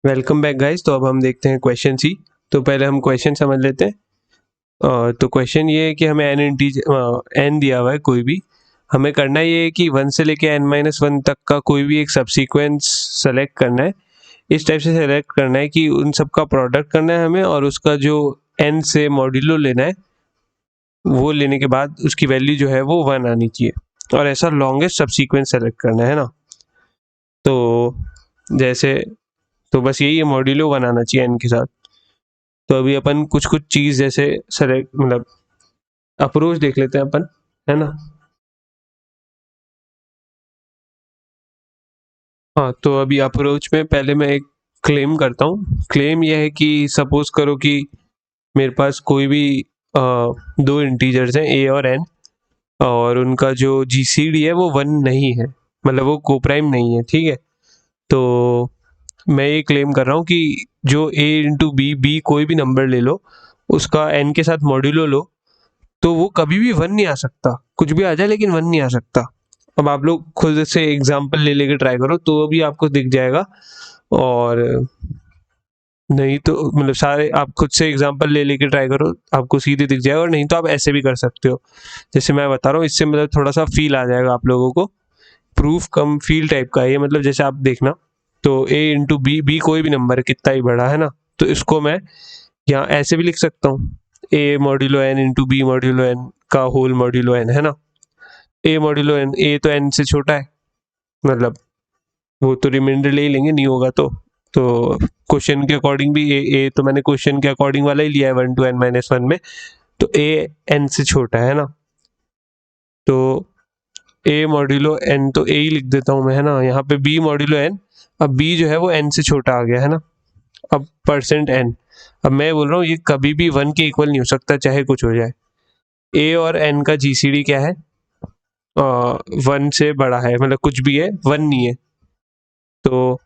Welcome back guys. तो अब हम देखते हैं क्वेश्चन सी। तो पहले हम क्वेश्चन समझ लेते हैं। तो क्वेश्चन ये है कि हमें एन दिया हुआ है कोई भी। हमें करना ये है कि 1 से लेके n-1 तक का कोई भी एक सबसीक्वेंस सेलेक्ट करना है। इस टाइप से सेलेक्ट करना है कि उन सब का प्रोडक्ट करना है हमें, और उसका जो n से मॉड्यूलो लेना है, वो लेने के बाद उसकी वैल्यू जो है वो 1 आनी चाहिए, और ऐसा लॉन्गेस्ट सबसीक्वेंस सेलेक्ट करना है ना। तो जैसे तो बस यही है, मॉड्यूलो 1 आना चाहिए n के साथ। तो अभी अपन कुछ कुछ चीज जैसे सेलेक्ट मतलब अप्रोच देख लेते हैं अपन, है ना। हाँ, तो अभी अप्रोच में पहले मैं एक क्लेम करता हूँ। क्लेम यह है कि सपोज करो कि मेरे पास कोई भी दो इंटीजर्स हैं a और n, और उनका जो जीसीडी है वो 1 नहीं है, मतलब वो कोप्राइम नहीं है, ठीक है। तो मैं ये क्लेम कर रहा हूँ कि जो a इंटू बी कोई भी नंबर ले लो, उसका n के साथ मॉड्यूलो लो, तो वो कभी भी 1 नहीं आ सकता। कुछ भी आ जाए लेकिन 1 नहीं आ सकता। अब आप लोग खुद से एग्जाम्पल ले लेके ट्राई करो तो भी आपको दिख जाएगा, और नहीं तो मतलब सारे आप खुद से एग्जाम्पल ले लेके ट्राई करो, आपको सीधे दिख जाएगा। और नहीं तो आप ऐसे भी कर सकते हो जैसे मैं बता रहा हूँ। इससे मतलब थोड़ा सा फील आ जाएगा आप लोगों को। प्रूफ कम फील टाइप का है ये, मतलब जैसे आप देखना। तो a इंटू बी भी कोई भी नंबर है, कितना ही बड़ा है ना, तो इसको मैं यहाँ ऐसे भी लिख सकता हूँ, a modulo n into B modulo n का होल मॉड्यूलो n, है ना। a मॉड्यूलो n, a तो n से छोटा है, मतलब वो तो रिमाइंडर ले ही लेंगे, नहीं होगा तो क्वेश्चन के अकॉर्डिंग भी ए तो मैंने क्वेश्चन के अकॉर्डिंग वाला ही लिया है 1 to n-1 में। तो a n से छोटा है ना, तो a मॉड्यूलो n तो a ही लिख देता हूँ मैं, है ना। यहाँ पे b मॉड्यूलो n, अब b जो है वो n से छोटा आ गया, है ना। अब परसेंट n, अब मैं बोल रहा हूँ ये कभी भी 1 के इक्वल नहीं हो सकता, चाहे कुछ हो जाए। a और n का जीसीडी क्या है, 1 से बड़ा है, मतलब कुछ भी है, 1 नहीं है। तो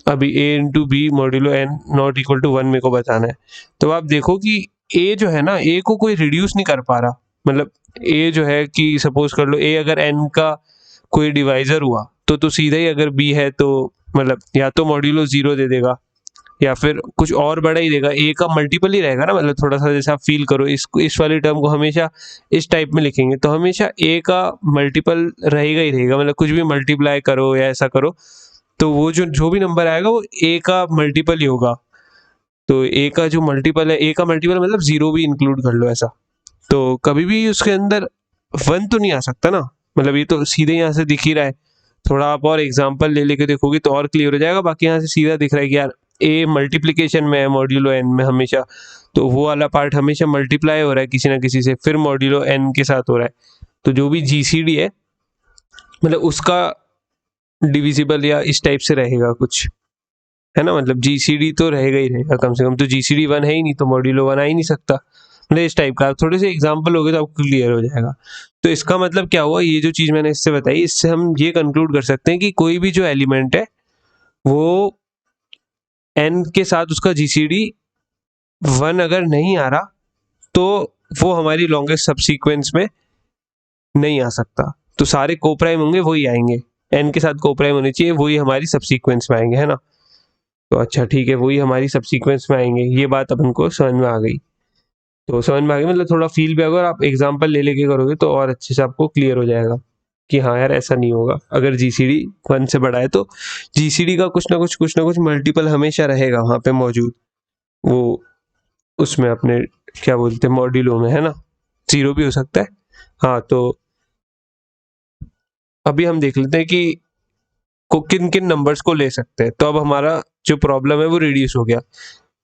अभी a into B modulo n not equal to 1 मेरे को बताना है। तो आप देखो कि a जो है ना, a को कोई रिड्यूस नहीं कर पा रहा। मतलब a जो है कि सपोज कर लो a अगर n का कोई डिवाइजर हुआ तो सीधा ही अगर b है तो मतलब या तो मॉड्यूलो 0 दे देगा, या फिर कुछ और बड़ा ही देगा। a का मल्टीपल ही रहेगा ना, मतलब थोड़ा सा जैसे आप फील करो, इस वाली टर्म को हमेशा इस टाइप में लिखेंगे तो हमेशा a का मल्टीपल रहेगा ही रहेगा। मतलब कुछ भी मल्टीप्लाई करो या ऐसा करो तो वो जो जो भी नंबर आएगा वो a का मल्टीपल ही होगा। तो a का जो मल्टीपल है, a का मल्टीपल मतलब 0 भी इंक्लूड कर लो ऐसा, तो कभी भी उसके अंदर 1 तो नहीं आ सकता ना। मतलब ये तो सीधे यहाँ से दिख ही रहा है। थोड़ा आप और एग्जांपल ले लेके देखोगे तो और क्लियर हो जाएगा। बाकी यहाँ से सीधा दिख रहा है कि यार a मल्टीप्लिकेशन में है मॉड्यूलो n में हमेशा, तो वो वाला पार्ट हमेशा मल्टीप्लाई हो रहा है किसी ना किसी से, फिर मॉड्यूलो n के साथ हो रहा है। तो जो भी जीसीडी है मतलब उसका डिविजिबल या इस टाइप से रहेगा कुछ, है ना। मतलब जीसीडी तो रहेगा ही रहेगा कम से कम, तो जीसीडी 1 है ही नहीं तो मॉड्यूलो 1 आ ही नहीं सकता। मतलब इस टाइप का थोड़े से एग्जाम्पल हो गए तो आपको क्लियर हो जाएगा। तो इसका मतलब क्या हुआ, ये जो चीज मैंने इससे बताई, इससे हम ये कंक्लूड कर सकते हैं कि कोई भी जो एलिमेंट है वो n के साथ उसका जीसीडी 1 अगर नहीं आ रहा तो वो हमारी लॉन्गेस्ट सबसीक्वेंस में नहीं आ सकता। तो सारे कोप्राइम होंगे वही आएंगे, n के साथ कोप्राइम होने चाहिए, वही हमारी सबसीक्वेंस में आएंगे, है ना। तो अच्छा ठीक है, वही हमारी सबसीक्वेंस में आएंगे, ये बात अपन को समझ में आ गई। तो समझ में आ गई मतलब थोड़ा फील भी होगा, और आप एग्जांपल ले लेके करोगे तो और अच्छे से आपको क्लियर हो जाएगा कि हाँ यार ऐसा नहीं होगा। अगर जीसीडी 1 से बड़ा है तो जीसीडी का कुछ ना कुछ मल्टीपल हमेशा रहेगा वहाँ पे मौजूद, वो उसमें अपने क्या बोलते हैं मॉड्यूलो में, है ना। 0 भी हो सकता है। हाँ, तो अभी हम देख लेते हैं कि को किन किन नंबर्स को ले सकते हैं। तो अब हमारा जो प्रॉब्लम है वो रिड्यूस हो गया।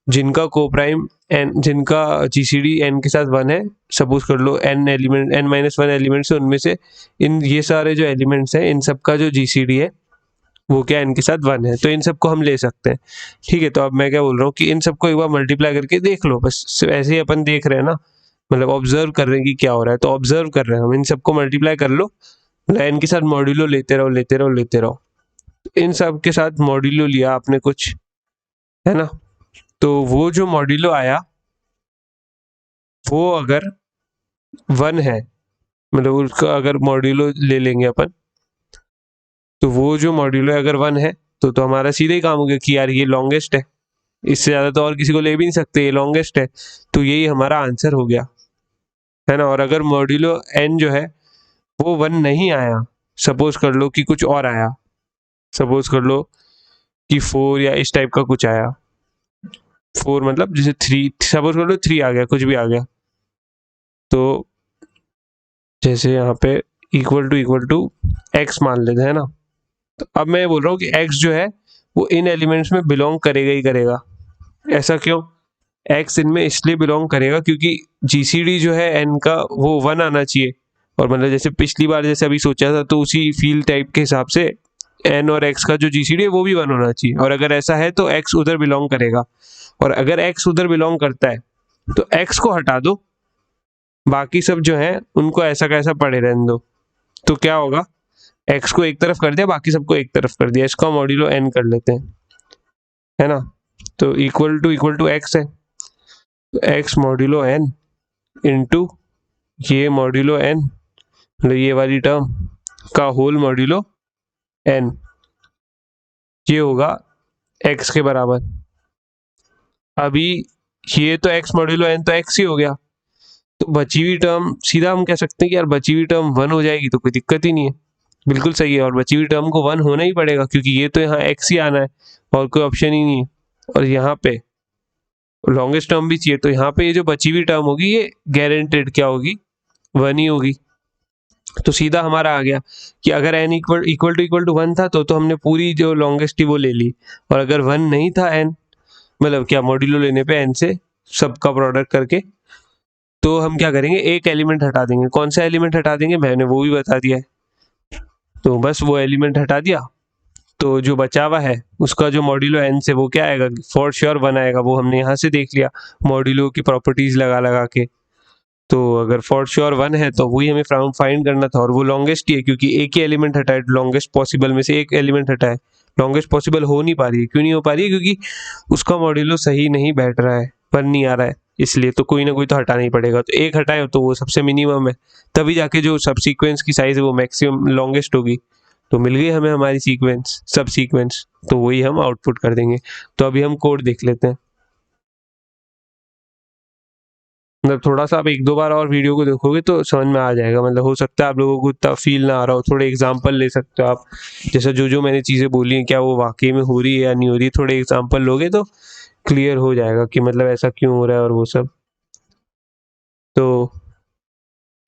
जिनका कोप्राइम एन, जिनका जीसीडी n के साथ 1 है, सपोज कर लो n एलिमेंट n-1 एलिमेंट्स है, उनमें से इन ये सारे जो एलिमेंट्स हैं इन सब का जो जीसीडी है वो क्या n के साथ 1 है, तो इन सबको हम ले सकते हैं। ठीक है, तो अब मैं क्या बोल रहा हूँ कि इन सबको एक बार मल्टीप्लाई करके देख लो, बस ऐसे ही अपन देख रहे हैं ना, मतलब ऑब्जर्व कर रहे हैं कि क्या हो रहा है। तो ऑब्जर्व कर रहे हैं हम, इन सबको मल्टीप्लाई कर लो, मतलब n के साथ मॉड्यूलो लेते रहो लेते रहो लेते रहो। इन सब के साथ मॉड्यूलो लिया आपने कुछ, है ना। तो वो जो मॉड्यूलो आया वो अगर 1 है, मतलब उसका अगर मॉड्यूलो ले लेंगे अपन, तो वो जो मॉड्यूलो अगर 1 है तो हमारा सीधे ही काम हो गया कि यार ये लॉन्गेस्ट है, इससे ज़्यादा तो और किसी को ले भी नहीं सकते, ये लॉन्गेस्ट है, तो यही हमारा आंसर हो गया, है ना। और अगर मॉड्यूलो n जो है वो 1 नहीं आया, सपोज कर लो कि कुछ और आया, सपोज कर लो कि 4 या इस टाइप का कुछ आया, 4 मतलब जैसे 3, सपोज कर लो 3 आ गया, कुछ भी आ गया, तो जैसे यहाँ पे इक्वल टू x मान लेते हैं ना। तो अब मैं बोल रहा हूँ कि x जो है वो इन एलिमेंट्स में बिलोंग करेगा ही करेगा। ऐसा क्यों? x इनमें इसलिए बिलोंग करेगा क्योंकि GCD जो है n का वो 1 आना चाहिए, और मतलब जैसे पिछली बार जैसे अभी सोचा था तो उसी फील्ड टाइप के हिसाब से n और x का जो GCD है वो भी 1 होना चाहिए, और अगर ऐसा है तो x उधर बिलोंग करेगा, और अगर x उधर बिलोंग करता है तो x को हटा दो, बाकी सब जो है उनको ऐसा कैसा पड़े रहने दो, तो क्या होगा, x को एक तरफ कर दिया, बाकी सबको एक तरफ कर दिया, इसका मॉड्यूलो n कर लेते हैं, है ना। तो इक्वल टू x है, तो x मॉड्यूलो n इंटू ये मॉड्यूलो n, मतलब ये वाली टर्म का होल मॉड्यूलो n, ये होगा x के बराबर। अभी ये तो x मॉड्यूलो n तो x ही हो गया, तो बची हुई टर्म सीधा हम कह सकते हैं कि यार बची हुई टर्म 1 हो जाएगी, तो कोई दिक्कत ही नहीं है, बिल्कुल सही है। और बची हुई टर्म को 1 होना ही पड़ेगा क्योंकि ये तो यहाँ x ही आना है और कोई ऑप्शन ही नहीं है, और यहाँ पे लॉन्गेस्ट टर्म भी चाहिए, तो यहाँ पे ये जो बची हुई टर्म होगी ये गारंटेड क्या होगी, 1 ही होगी। तो सीधा हमारा आ गया कि अगर n इक्वल टू 1 था तो हमने पूरी जो लॉन्गेस्ट थी वो ले ली, और अगर 1 नहीं था n, मतलब क्या मॉड्यूलो लेने पे n से सबका प्रोडक्ट करके, तो हम क्या करेंगे, एक एलिमेंट हटा देंगे। कौन सा एलिमेंट हटा देंगे मैंने वो भी बता दिया है, तो बस वो एलिमेंट हटा दिया, तो जो बचा हुआ है उसका जो मॉड्यूलो n से वो क्या आएगा, फॉर श्योर 1 आएगा, वो हमने यहाँ से देख लिया मॉड्यूलो की प्रॉपर्टीज लगा लगा के। तो अगर फॉर श्योर 1 है तो वही हमें फाइंड करना था, और वो लॉन्गेस्ट ही है क्योंकि एक ही एलिमेंट हटा है, लॉन्गेस्ट पॉसिबल में से एक एलिमेंट हटा है। लॉन्गेस्ट पॉसिबल हो नहीं पा रही है, क्यों नहीं हो पा रही है, क्योंकि उसका मॉड्यूलो सही नहीं बैठ रहा है, 1 नहीं आ रहा है, इसलिए तो कोई ना कोई तो हटाना ही पड़ेगा। तो एक हटाए तो वो सबसे मिनिमम है, तभी जाके जो सब सीक्वेंस की साइज है वो मैक्सिमम लॉन्गेस्ट होगी। तो मिल गई हमें हमारी सीक्वेंस, सब सीक्वेंस, तो वही हम आउटपुट कर देंगे। तो अभी हम कोड देख लेते हैं, मतलब थोड़ा सा आप 1-2 बार और वीडियो को देखोगे तो समझ में आ जाएगा, मतलब हो सकता है आप लोगों को इतना फील ना आ रहा हो, थोड़े एग्जांपल ले सकते हो आप, जैसे जो मैंने चीज़ें बोली हैं क्या वो वाकई में हो रही है या नहीं हो रही, थोड़े एग्जांपल लोगे तो क्लियर हो जाएगा कि मतलब ऐसा क्यों हो रहा है और वो सब। तो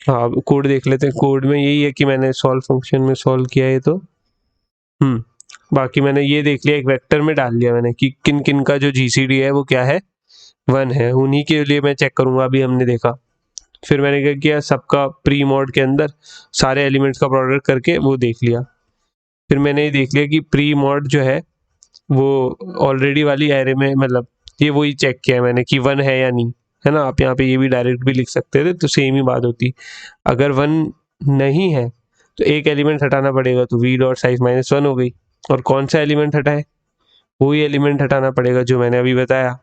हाँ कोड देख लेते हैं। कोड में यही है कि मैंने सॉल्व फंक्शन में सॉल्व किया है, तो बाकी मैंने ये देख लिया, एक वेक्टर में डाल दिया मैंने कि किन किन का जो GCD है वो क्या है, 1 है, उन्हीं के लिए मैं चेक करूंगा। अभी हमने देखा, फिर मैंने क्या किया, सबका प्री मॉड के अंदर सारे एलिमेंट्स का प्रोडक्ट करके वो देख लिया। फिर मैंने ये देख लिया कि प्री मॉड जो है वो ऑलरेडी वाली एरे में, मतलब ये वही चेक किया है मैंने कि 1 है या नहीं, है ना। आप यहाँ पे ये भी डायरेक्ट भी लिख सकते थे तो सेम ही बात होती। अगर 1 नहीं है तो एक एलिमेंट हटाना पड़ेगा, तो v डॉट साइज -1 हो गई, और कौन सा एलिमेंट हटाए, वही एलिमेंट हटाना पड़ेगा जो मैंने अभी बताया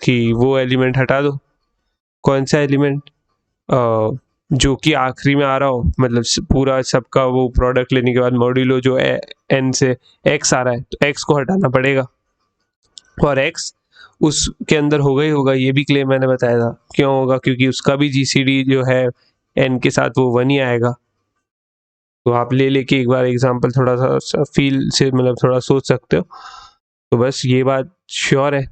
कि वो एलिमेंट हटा दो। कौन सा एलिमेंट, जो कि आखिरी में आ रहा हो, मतलब पूरा सबका वो प्रोडक्ट लेने के बाद मॉड्यूलो जो n से x आ रहा है तो x को हटाना पड़ेगा, और x उसके अंदर होगा ही होगा, ये भी क्लेम मैंने बताया था। क्यों होगा, क्योंकि उसका भी GCD जो है n के साथ वो 1 ही आएगा। तो आप ले लेके एक बार एग्जांपल थोड़ा सा फील से मतलब थोड़ा सोच सकते हो, तो बस ये बात श्योर है।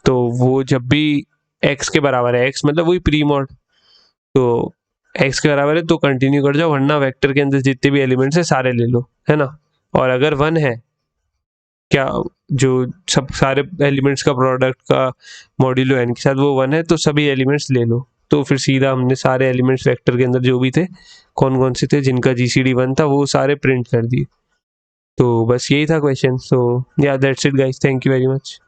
तो वो जब भी x के बराबर है, x मतलब वही प्री मॉड, तो x के बराबर है तो कंटिन्यू कर जाओ, वरना वेक्टर के अंदर जितने भी एलिमेंट्स है सारे ले लो, है ना। और अगर 1 है, क्या जो सब सारे एलिमेंट्स का प्रोडक्ट का मॉड्यूलो n के साथ वो 1 है तो सभी एलिमेंट्स ले लो। तो फिर सीधा हमने सारे एलिमेंट्स वेक्टर के अंदर जो भी थे, कौन कौन से थे जिनका GCD 1 था, वो सारे प्रिंट कर दिए। तो बस यही था क्वेश्चन। सो या that's it guys, thank you very much.